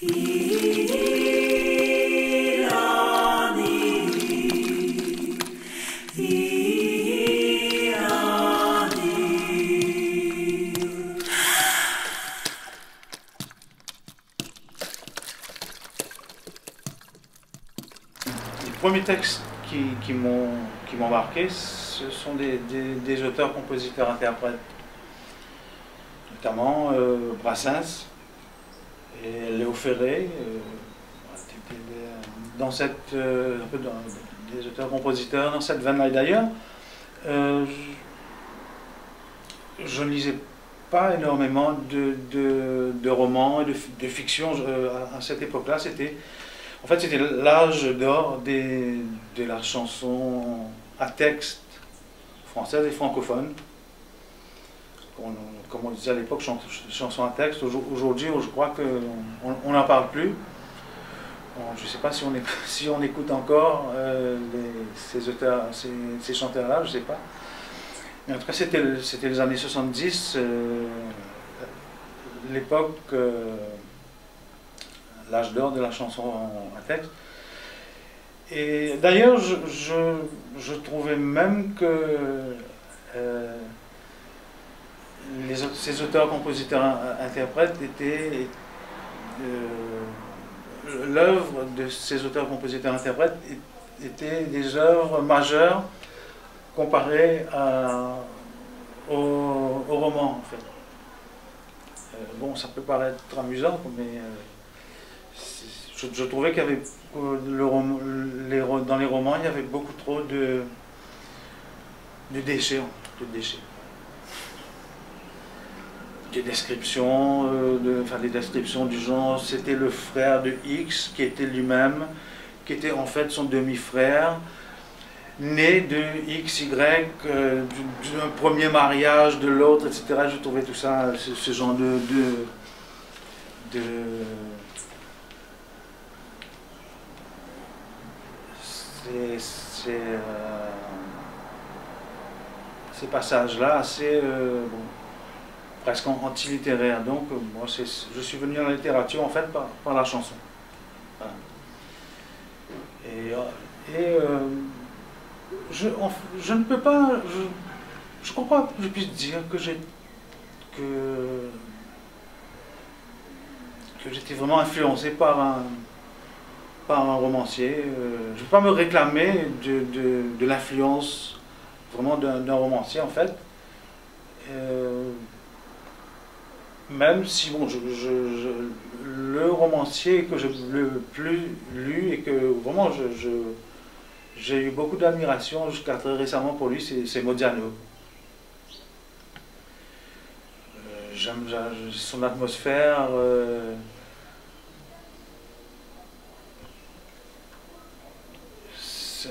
Les premiers textes qui m'ont marqué, ce sont des auteurs, compositeurs, interprètes, notamment Brassens et Léo Ferré, dans cette, un peu des auteurs-compositeurs dans cette veine-là. D'ailleurs, je ne lisais pas énormément de romans et de fiction à cette époque-là. En fait, c'était l'âge d'or de la chanson à texte française et francophone. Comme on disait à l'époque, chanson à texte. Aujourd'hui, je crois qu'on n'en parle plus. Bon, je ne sais pas si on écoute encore ces auteurs, ces chanteurs-là, je ne sais pas. Mais en tout cas, c'était les années 70, l'époque, l'âge d'or de la chanson à texte. Et d'ailleurs, je trouvais même que ces auteurs, compositeurs, interprètes étaient l'œuvre de ces auteurs, compositeurs, interprètes étaient des œuvres majeures comparées au roman, en fait. Bon, ça peut paraître amusant, mais je trouvais qu'il y avait dans les romans, il y avait beaucoup trop de déchets, des descriptions, des descriptions du genre, c'était le frère de X qui était lui-même, qui était en fait son demi-frère, né de XY, d'un premier mariage de l'autre, etc. Je trouvais tout ça, ce genre ces passages-là assez presque anti-littéraires. Donc moi, je suis venu dans la littérature en fait par la chanson. Voilà. Je ne peux pas, je crois pas que je puisse dire que j'étais vraiment influencé par un romancier. Je ne vais pas me réclamer de l'influence vraiment d'un romancier en fait. Même si bon, le romancier que j'ai le plus lu et que vraiment j'ai eu beaucoup d'admiration jusqu'à très récemment pour lui, c'est Modiano. J'aime son atmosphère.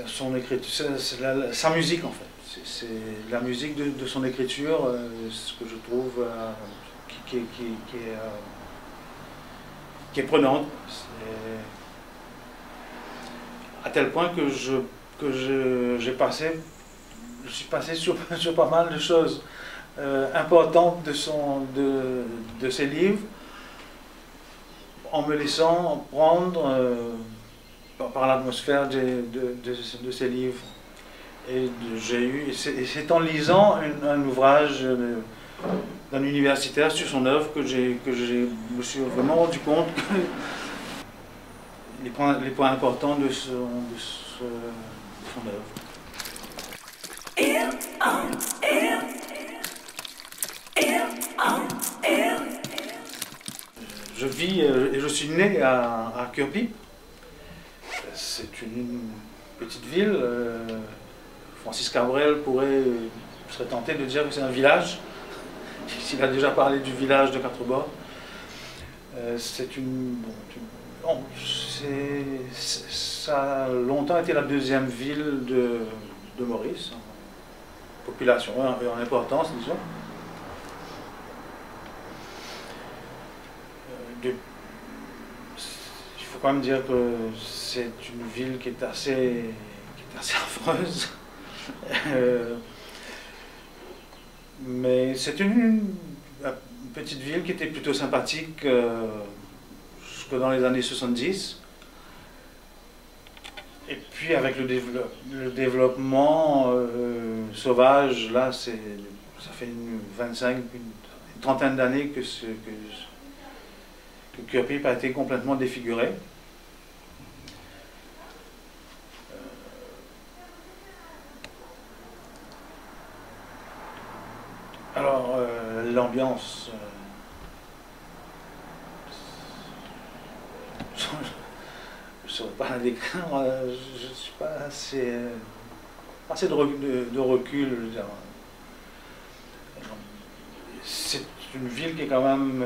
Son écriture, sa musique en fait. C'est la musique de son écriture, ce que je trouve qui est prenante. À tel point que je suis passé sur pas mal de choses importantes de ses livres, en me laissant prendre par l'atmosphère de ces livres. Et c'est en lisant un ouvrage d'un universitaire sur son œuvre que je me suis vraiment rendu compte que les points importants de son œuvre. Je vis et je suis né à Kirkby. C'est une petite ville. Francis Cabrel serait tenté de dire que c'est un village. S'il a déjà parlé du village de Quatre-Bords. Ça a longtemps été la deuxième ville de Maurice, en population et en importance, disons. Il faut quand même dire que c'est une ville qui est assez affreuse. Mais c'est une petite ville qui était plutôt sympathique. Je jusque dans les années 70. Et puis avec le développement sauvage, là, ça fait une trentaine d'années que Cure Pip a été complètement défiguré. Alors, l'ambiance... je ne saurais pas la décrire, je ne suis pas assez de recul. C'est une ville qui est quand même...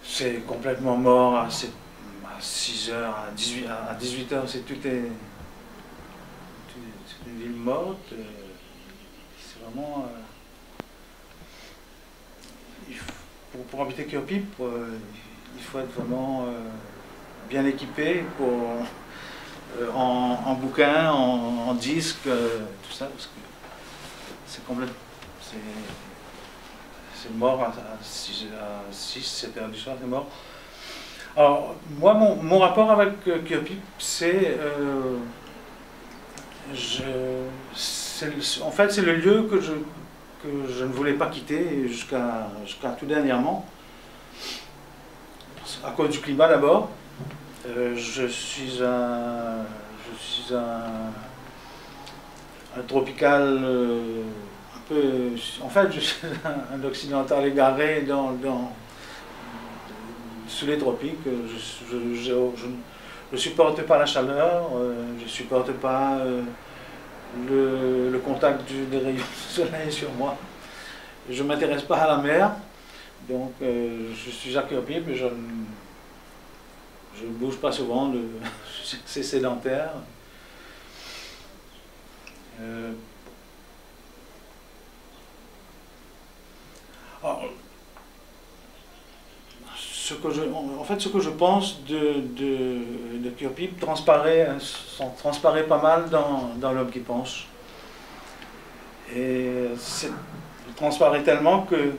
c'est complètement mort à 6 heures, à 18 heures, c'est une ville morte. C'est vraiment... pour habiter Cure Pip, il faut être vraiment bien équipé en bouquins, en disques, tout ça, parce que c'est complètement... C'est mort à 6, 7 heures du soir, c'est mort. Alors, moi, mon rapport avec Cure Pip, c'est... en fait, c'est le lieu que je ne voulais pas quitter jusqu'à tout dernièrement. À cause du climat d'abord. Je suis un tropical un peu... En fait, je suis un occidental égaré sous les tropiques. Je ne supporte pas la chaleur, je ne supporte pas le contact des rayons du soleil sur moi. Je ne m'intéresse pas à la mer, donc je suis à Cure Pip et je ne bouge pas souvent, c'est sédentaire. Alors, en fait, ce que je pense de Cure Pip transparaît pas mal dans L'Homme qui pense. Et il transparaît tellement que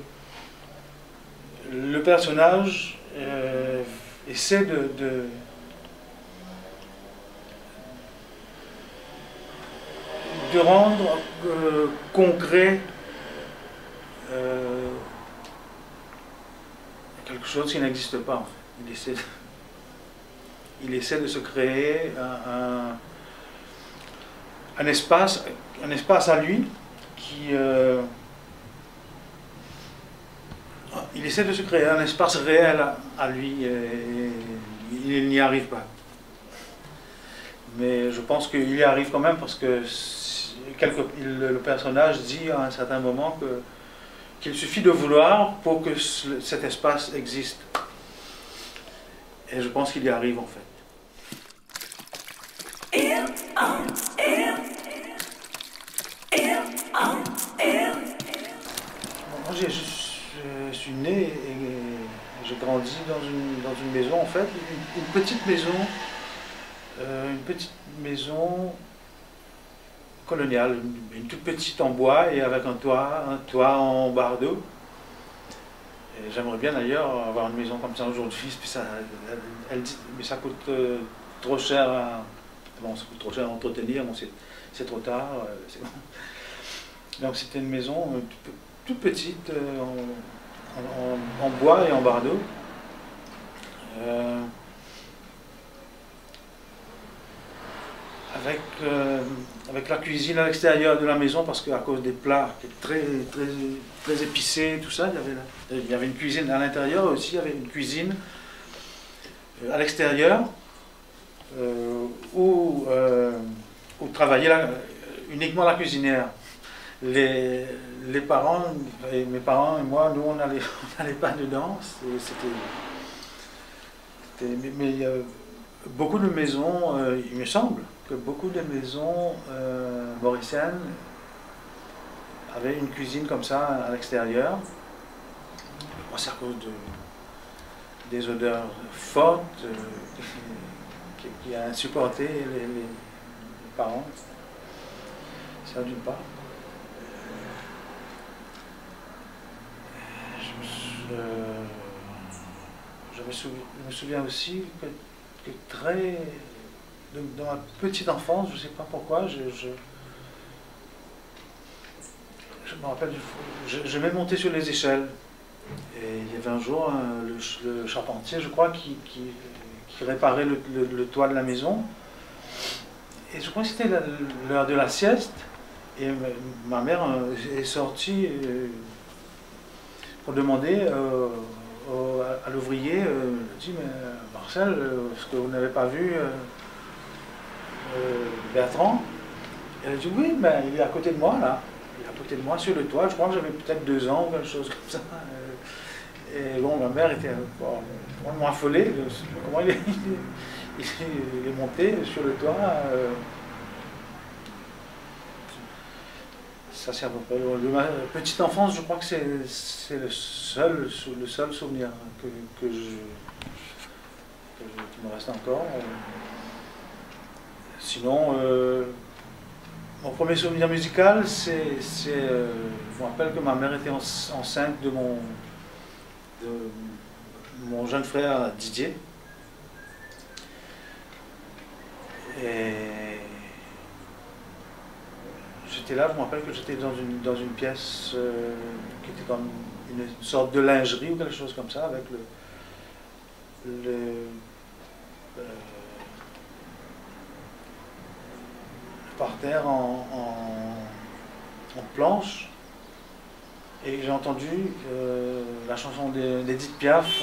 le personnage essaie de rendre concret quelque chose qui n'existe pas. En fait. Il essaie de se créer un espace à lui qui... il essaie de se créer un espace réel à lui et il n'y arrive pas. Mais je pense qu'il y arrive quand même parce que le personnage dit à un certain moment qu'il suffit de vouloir pour que cet espace existe. Et je pense qu'il y arrive en fait. Moi, je suis né et j'ai grandi dans une maison en fait, une petite maison coloniale, une toute petite en bois et avec un toit en bardeau. J'aimerais bien d'ailleurs avoir une maison comme ça aujourd'hui, mais ça coûte trop cher bon, ça coûte trop cher à entretenir, bon, c'est trop tard. Bon. Donc c'était une maison toute petite en bois et en bardeau. Avec la cuisine à l'extérieur de la maison, parce qu'à cause des plats qui étaient très épicés, tout ça, il y avait une cuisine à l'intérieur aussi, il y avait une cuisine à l'extérieur où travaillait uniquement la cuisinière. Les parents, mes parents et moi, nous on n'allait pas dedans, mais beaucoup de maisons, il me semble que beaucoup de maisons mauriciennes avaient une cuisine comme ça à l'extérieur. C'est à cause des odeurs fortes qui a insupporté les parents. Ça d'une part. Je me souviens aussi que dans ma petite enfance, je ne sais pas pourquoi, je me rappelle, j'aimais monter sur les échelles. Et il y avait un jour le charpentier, je crois, qui réparait le toit de la maison. Et je crois que c'était l'heure de la sieste. Et ma mère est sortie pour demander à l'ouvrier, elle dit, mais Marcel, est-ce que vous n'avez pas vu Bertrand? Et elle a dit, oui, mais il est à côté de moi, là. Il est à côté de moi sur le toit. Je crois que j'avais peut-être 2 ans ou quelque chose comme ça. Et bon, ma mère était vraiment affolée. Comment il est monté sur le toit. Ça, c'est à peu près. De ma petite enfance, je crois que c'est le seul souvenir qui me reste encore. Sinon, mon premier souvenir musical, je me rappelle que ma mère était enceinte de mon jeune frère Didier. Et j'étais là, je me rappelle que j'étais dans une pièce qui était comme une sorte de lingerie ou quelque chose comme ça, avec le parterre en planche. Et j'ai entendu la chanson d'Edith Piaf,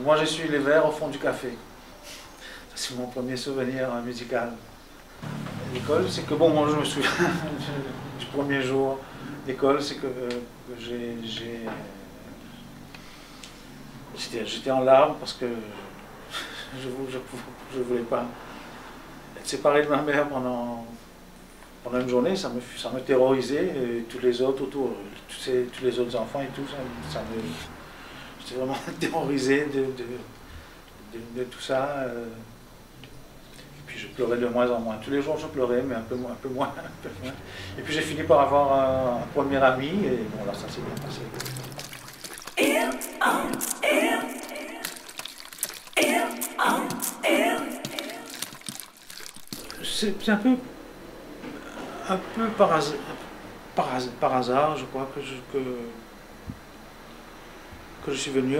Moi j'ai su les vers au fond du café. C'est mon premier souvenir musical. À l'école, c'est que bon, moi je me souviens du premier jour d'école, c'est que j'étais en larmes parce que je voulais pas être séparé de ma mère pendant une journée. Ça me terrorisait, et tous les autres autour, tous les autres enfants et tout, j'étais vraiment terrorisé de tout ça. Et puis je pleurais de moins en moins. Tous les jours je pleurais, mais un peu moins. Et puis j'ai fini par avoir un premier ami, et bon là ça s'est bien passé. C'est un peu par hasard, je crois que je suis venu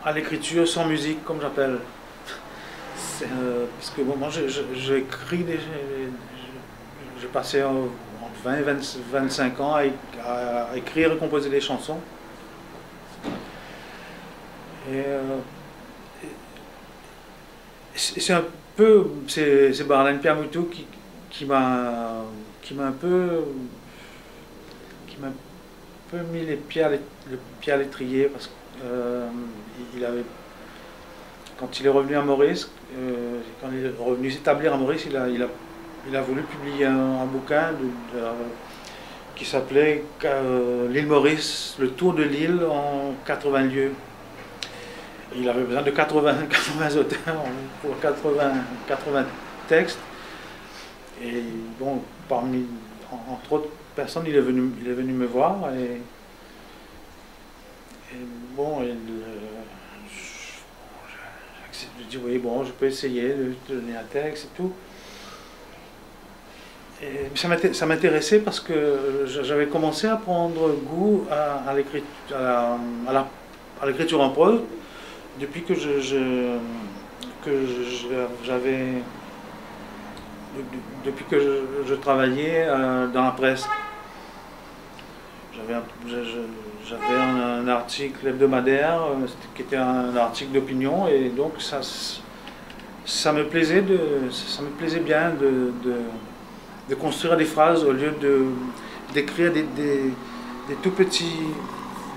à l'écriture sans musique, comme j'appelle. Parce que bon, moi j'écris, j'ai passé entre 20 et 25 ans à écrire et composer des chansons. Et c'est un peu, c'est Barlène Piamoutou qui m'a un peu mis le pied à l'étrier, parce que quand il est revenu à Maurice, quand il est revenu s'établir à Maurice, il a voulu publier un bouquin qui s'appelait L'île Maurice, le tour de l'île en 80 lieues. Et il avait besoin de 80 auteurs pour 80 textes. Et bon, entre autres personnes, il est venu me voir, et bon, je dis oui, bon, je peux essayer de te donner un texte et tout. Et ça m'intéressait parce que j'avais commencé à prendre goût à l'écriture en prose depuis que depuis que je travaillais dans la presse. J'avais un article hebdomadaire qui était un article d'opinion, et donc ça me plaisait bien de construire des phrases au lieu d'écrire des tout petits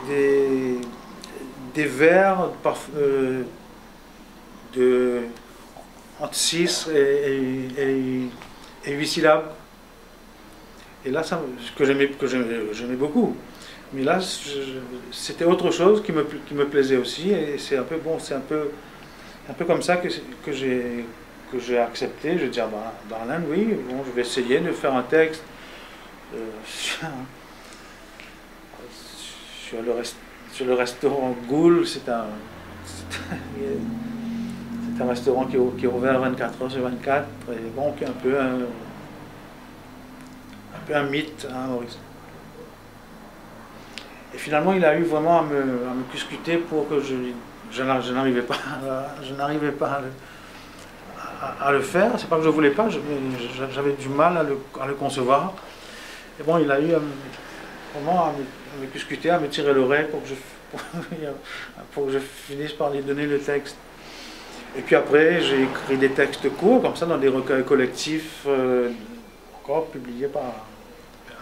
des vers entre 6 et 8 syllabes. Et là, que j'aimais beaucoup. Mais là, c'était autre chose qui me plaisait aussi. Et c'est un peu bon, c'est un peu comme ça que j'ai accepté. Je dis, ah ben, Barlène, oui, bon, je vais sur le restaurant Ghoul. C'est un restaurant qui est ouvert 24 heures sur 24, et donc un peu un mythe, hein, Maurice. Et finalement, il a eu vraiment à me cuscuter pour que je n'arrivais pas, à le faire. C'est pas que je voulais pas, j'avais du mal à le concevoir. Et bon, il a eu vraiment à me cuscuter, à me tirer l'oreille pour que je finisse par lui donner le texte. Et puis après, j'ai écrit des textes courts, comme ça, dans des recueils collectifs, encore publiés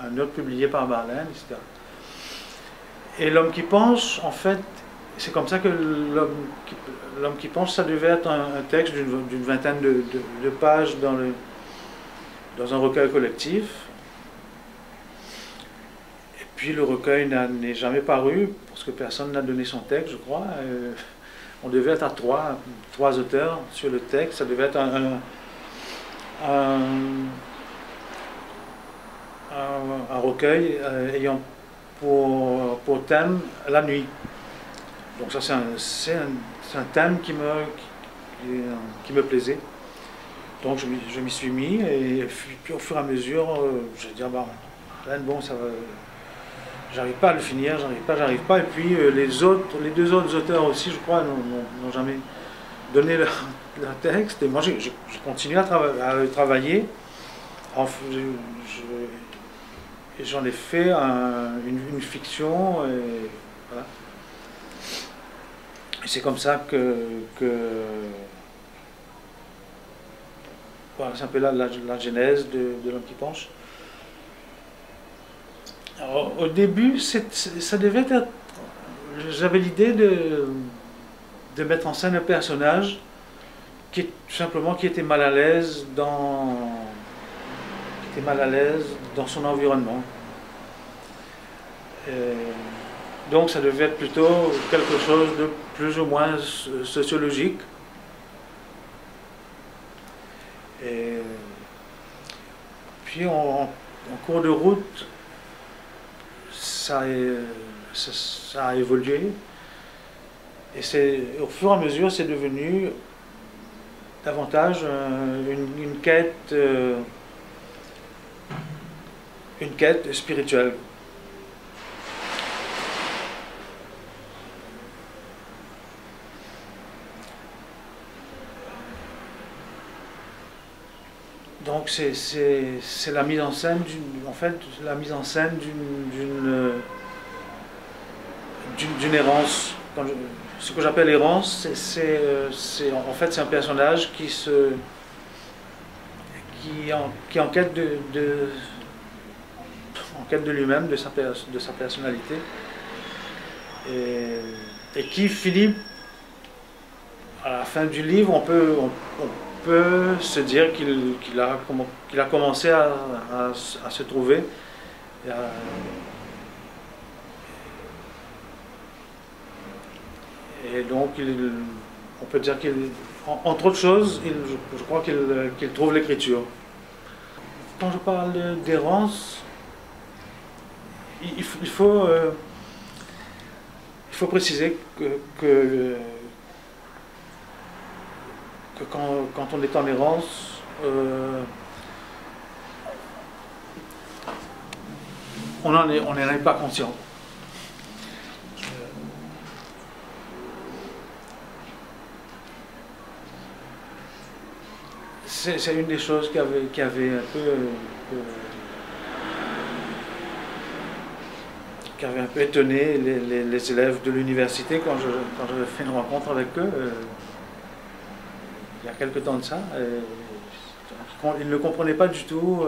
un autre publié par Barlène, etc. Et L'homme qui penche, en fait, c'est comme ça que L'homme qui penche, ça devait être un texte d'une vingtaine de pages dans un recueil collectif. Et puis le recueil n'est jamais paru, parce que personne n'a donné son texte, je crois. On devait être à trois auteurs sur le texte. Ça devait être un recueil ayant pour thème la nuit. Donc ça, c'est un thème qui me plaisait. Donc je m'y suis mis, et puis au fur et à mesure, je dis, bah, bon, ça va, j'arrive pas à le finir, j'arrive pas. Et puis les deux autres auteurs aussi, je crois, n'ont jamais donné leur texte. Et moi, j'ai continué à le travailler. Et j'en ai fait une fiction, et voilà. Et c'est comme ça que voilà, c'est un peu la genèse de L'homme qui penche. Alors, au début, ça devait être... J'avais l'idée de mettre en scène un personnage tout simplement qui était mal à l'aise dans son environnement. Donc ça devait être plutôt quelque chose de plus ou moins sociologique. Et puis en cours de route, ça a évolué. Et au fur et à mesure, c'est devenu davantage une quête spirituelle. Donc c'est la mise en scène d'une errance. Ce que j'appelle errance, c'est un personnage qui est en quête de lui-même, de sa personnalité, et qui finit, à la fin du livre, on peut se dire qu'il a commencé à se trouver. Et donc, on peut dire entre autres choses, je crois qu'il trouve l'écriture. Quand je parle d'errance, il faut préciser que quand on est en errance, on n'en est pas conscient. C'est une des choses qui avait un peu étonné les élèves de l'université quand j'avais fait une rencontre avec eux il y a quelque temps de ça. Ils ne comprenaient pas du tout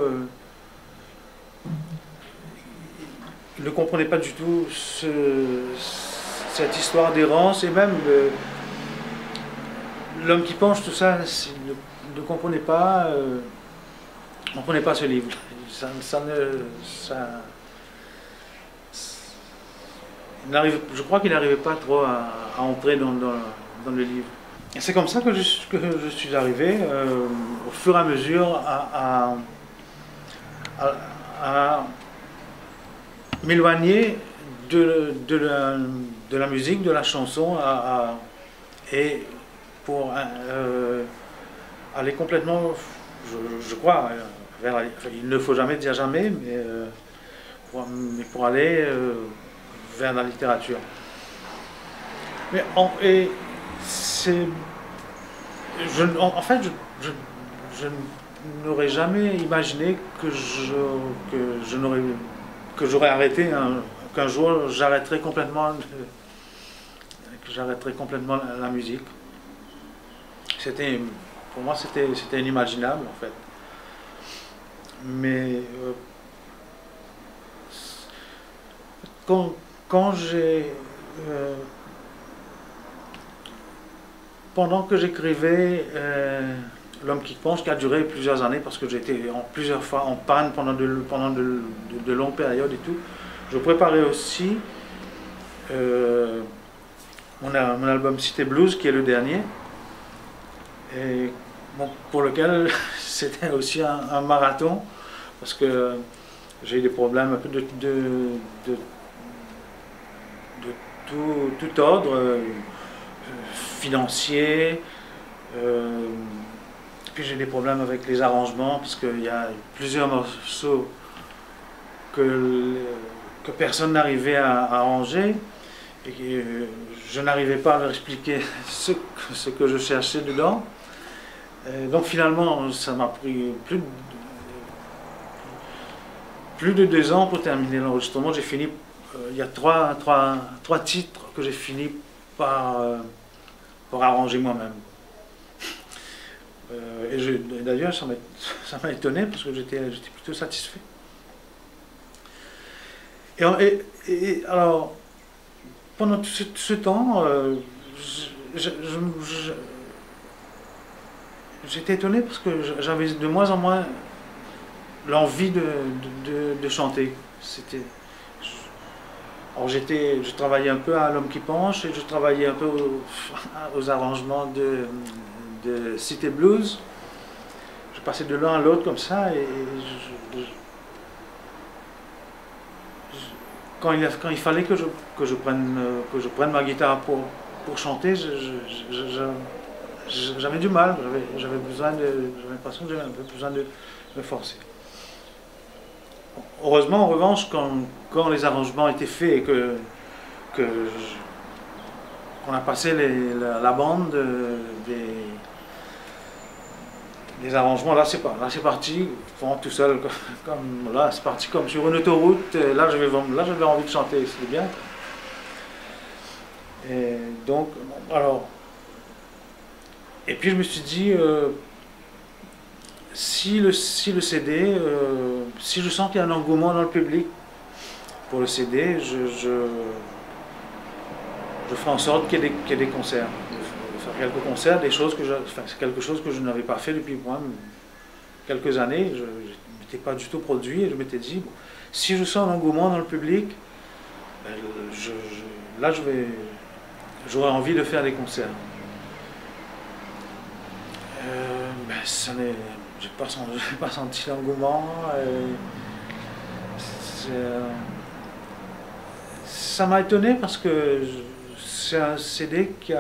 cette histoire d'errance, et même L'homme qui penche, tout ça, ne comprenait pas ce livre. Je crois qu'il n'arrivait pas trop à entrer dans le livre. Et c'est comme ça que je suis arrivé, au fur et à mesure, à m'éloigner de la musique, de la chanson, et pour aller complètement, je crois, vers enfin, il ne faut jamais dire jamais, mais pour aller vers la littérature. Et c'est, en fait, je n'aurais jamais imaginé que j'aurais arrêté, qu'un jour j'arrêterais complètement, la musique. Pour moi, c'était inimaginable en fait. Mais quand j'ai pendant que j'écrivais L'homme qui pense, qui a duré plusieurs années parce que j'étais plusieurs fois en panne pendant de longues périodes et tout, je préparais aussi mon album Cité Blues, qui est le dernier, et bon, pour lequel c'était aussi un marathon, parce que j'ai eu des problèmes un peu de tout ordre, financier, puis j'ai des problèmes avec les arrangements, parce qu'il y a plusieurs morceaux que personne n'arrivait à arranger, et que je n'arrivais pas à leur expliquer ce que je cherchais dedans. Donc finalement, ça m'a pris plus de 2 ans pour terminer l'enregistrement. J'ai fini, il y a trois titres que j'ai fini par arranger moi-même. Et d'ailleurs, ça m'a étonné parce que j'étais plutôt satisfait. Et alors, pendant tout ce temps, j'étais étonné parce que j'avais de moins en moins l'envie de chanter. Alors je travaillais un peu à L'Homme qui penche et je travaillais un peu aux arrangements de Cité Blues. Je passais de l'un à l'autre comme ça, et quand il fallait que je prenne ma guitare pour chanter, j'avais du mal, j'avais l'impression que j'avais un peu besoin de me forcer. Heureusement, en revanche, quand les arrangements étaient faits et qu'on a passé la bande des arrangements, là c'est parti, tout seul, là c'est parti comme sur une autoroute, là j'avais envie de chanter, c'était bien. Et donc, alors, et puis je me suis dit, si le CD, si je sens qu'il y a un engouement dans le public pour le CD, je ferai en sorte qu'il y ait des concerts. Faire quelques concerts, c'est quelque chose que je n'avais pas fait depuis quelques années. Je n'étais pas du tout produit, et je m'étais dit, bon, si je sens un engouement dans le public, là j'aurais envie de faire des concerts. J'ai pas senti l'engouement. Ça m'a étonné parce que c'est un CD qui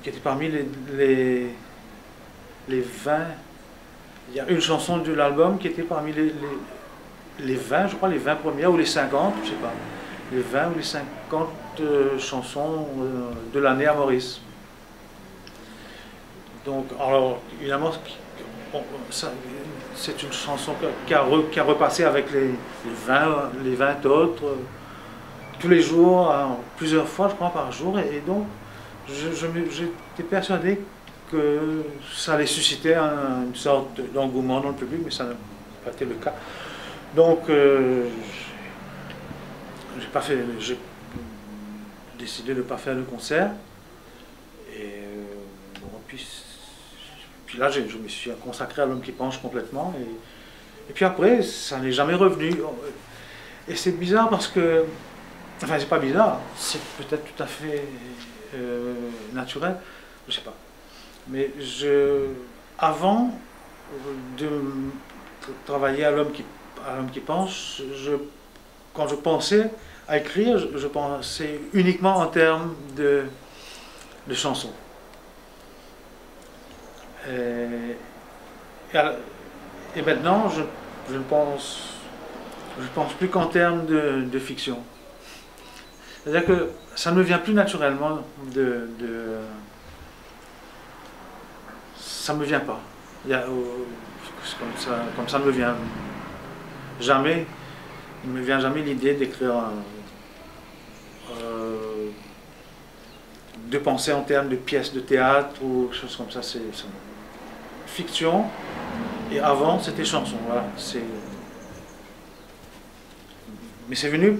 était parmi les 20. Il y a une chanson de l'album qui était parmi les 20, je crois, les 20 premières ou les 50, je sais pas. Les 20 ou les 50 chansons de l'année à Maurice. Donc, alors, évidemment, c'est une chanson qui a repassé avec les 20 autres, tous les jours, plusieurs fois, je crois, par jour. Et donc, j'étais persuadé que ça allait susciter une sorte d'engouement dans le public, mais ça n'a pas été le cas. Donc, j'ai décidé de ne pas faire de concert. Et bon, puis là, je me suis consacré à L'Homme qui penche complètement. Et puis après, ça n'est jamais revenu. Et c'est bizarre parce que... Enfin, c'est pas bizarre, c'est peut-être tout à fait naturel, je sais pas. Mais avant de travailler à L'Homme qui penche, quand je pensais à écrire, je pensais uniquement en termes de chansons. Et maintenant, je ne pense plus qu'en termes de fiction. C'est-à-dire que ça ne me vient plus naturellement ça ne me vient pas. Comme ça ne me vient jamais. Il ne me vient jamais l'idée d'écrire, de penser en termes de pièces de théâtre ou quelque chose comme ça. C'est fiction. Et avant, c'était chanson. Voilà. Mais c'est venu,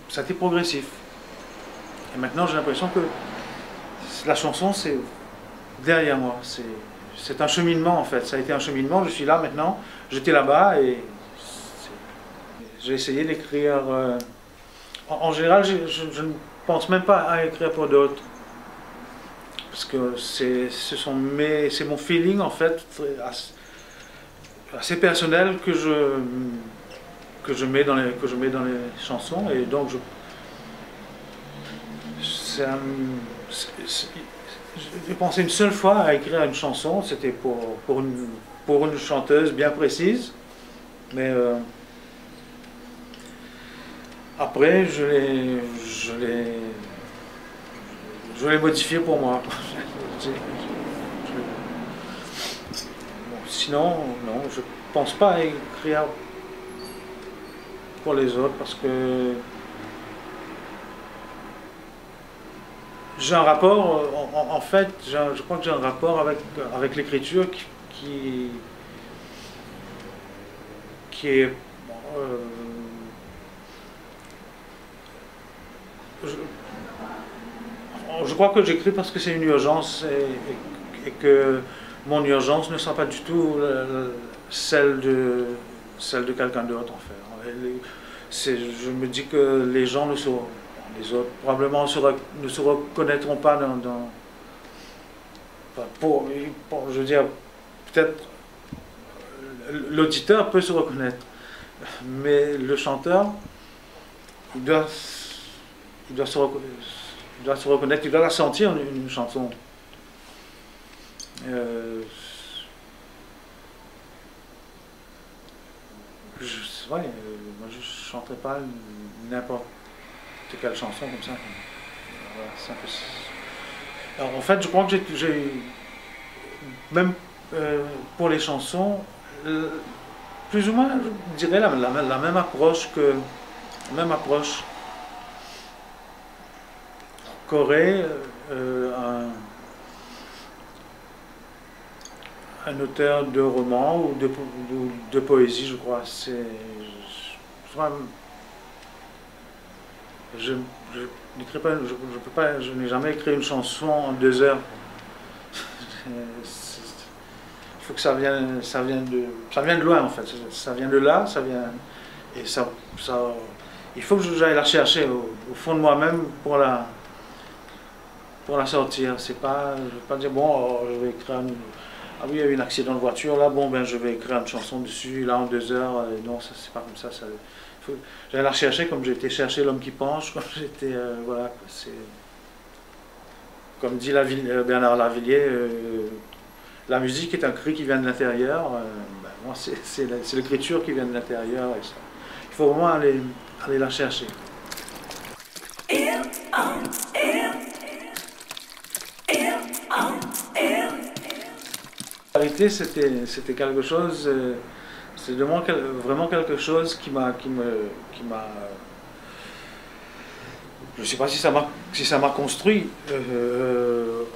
ça a été progressif. Et maintenant, j'ai l'impression que la chanson, c'est derrière moi. C'est un cheminement, en fait. Ça a été un cheminement. Je suis là maintenant. J'étais là-bas et j'ai essayé d'écrire. En général, je ne pense même pas à écrire pour d'autres. Parce que c'est mon feeling, en fait, assez personnel que je mets dans les chansons. Et donc, j'ai pensé une seule fois à écrire une chanson. C'était pour une chanteuse bien précise. Mais après, je l'ai modifié pour moi. Bon, sinon, non, je pense pas à écrire pour les autres parce que j'ai un rapport, en fait, je crois que j'ai un rapport avec l'écriture qui est... je crois que j'écris parce que c'est une urgence et que mon urgence ne sera pas du tout celle de quelqu'un d'autre, en fait. Je me dis que les gens les autres probablement ne se reconnaîtront pas je veux dire, peut-être l'auditeur peut se reconnaître, mais le chanteur, il doit se reconnaître, il doit la sentir, une chanson. Moi je ne chanterai pas n'importe quelle chanson comme ça. Voilà, c'est un peu... Alors, en fait, je crois que j'ai même pour les chansons, plus ou moins, je dirais la même approche qu'aurait un auteur de roman ou de poésie, je crois. Je n'ai jamais écrit une chanson en 2 heures. Il faut que ça vienne de loin, en fait. Ça vient de là, et il faut que j'aille la chercher au fond de moi-même pour la sortir. Je ne vais pas dire, bon, je vais écrire ah oui, il y a eu un accident de voiture, là, bon, ben, je vais écrire une chanson dessus, là, en 2 heures. Non, ça, c'est pas comme ça. J'allais la rechercher comme j'ai été chercher L'homme qui penche, comme j'étais, voilà, comme dit Bernard Lavilliers, la musique est un cri qui vient de l'intérieur. Ben, moi, c'est l'écriture qui vient de l'intérieur. Il faut vraiment aller la chercher. La vérité, c'était quelque chose, c'est vraiment quelque chose qui m'a, je ne sais pas si ça m'a construit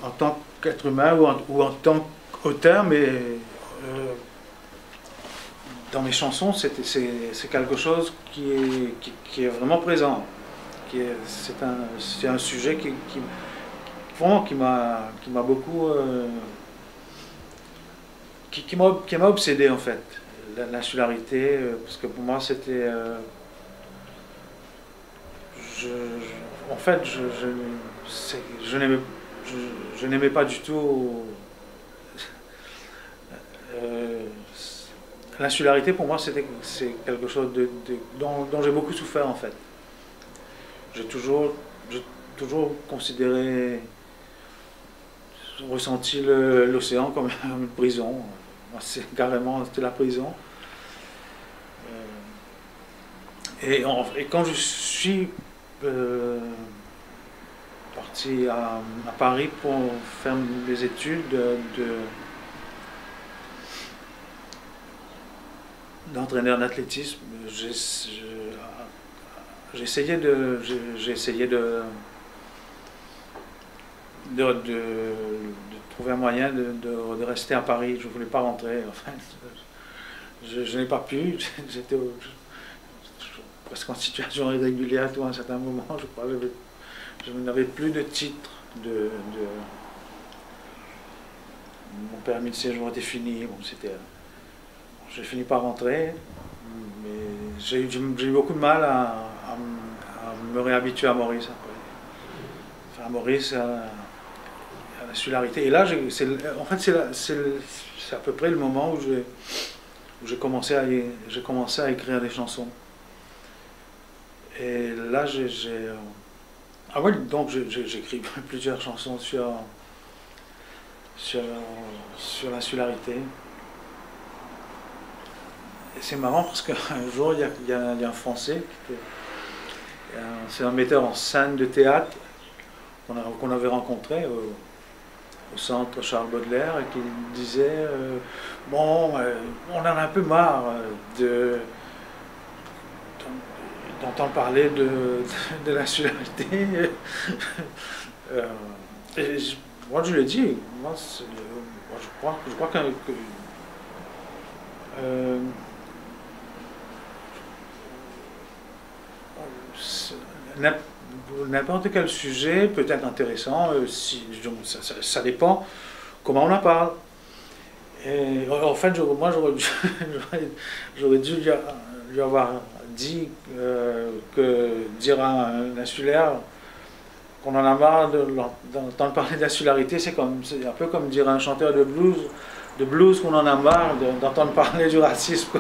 en tant qu'être humain ou en tant qu'auteur, mais dans mes chansons, c'est quelque chose qui est vraiment présent. C'est un sujet qui m'a beaucoup... qui m'a obsédé, en fait, l'insularité, parce que pour moi c'était... en fait, je n'aimais pas du tout l'insularité pour moi c'est quelque chose dont j'ai beaucoup souffert en fait. J'ai toujours considéré, ressenti l'océan comme une prison. C'est carrément, c'était la prison. Et quand je suis parti à Paris pour faire des études d'entraîneur d'athlétisme, j'ai essayé de trouver un moyen de rester à Paris. Je ne voulais pas rentrer. Enfin, je n'ai pas pu. J'étais presque en situation irrégulière à un certain moment. Je crois que je n'avais plus de titre. Mon permis de séjour était fini. Bon, j'ai fini par rentrer. Mais j'ai eu beaucoup de mal à me réhabituer à Maurice après. Enfin, à Maurice, à l'insularité. Et là, en fait, c'est à peu près le moment où j'ai commencé à écrire des chansons. Et là, ah oui, donc j'écris plusieurs chansons sur l'insularité. Et c'est marrant parce qu'un jour, il y a un Français, c'est un metteur en scène de théâtre qu'on avait rencontré au centre Charles Baudelaire et qui disait bon, on en a un peu marre d'entendre parler de l'insularité. Moi je lui ai dit, je crois que n'importe quel sujet peut être intéressant, ça dépend comment on en parle. Et en fait, moi j'aurais dû lui avoir dit que dire à un insulaire qu'on en a marre d'entendre parler d'insularité, c'est un peu comme dire à un chanteur de blues qu'on en a marre d'entendre parler du racisme.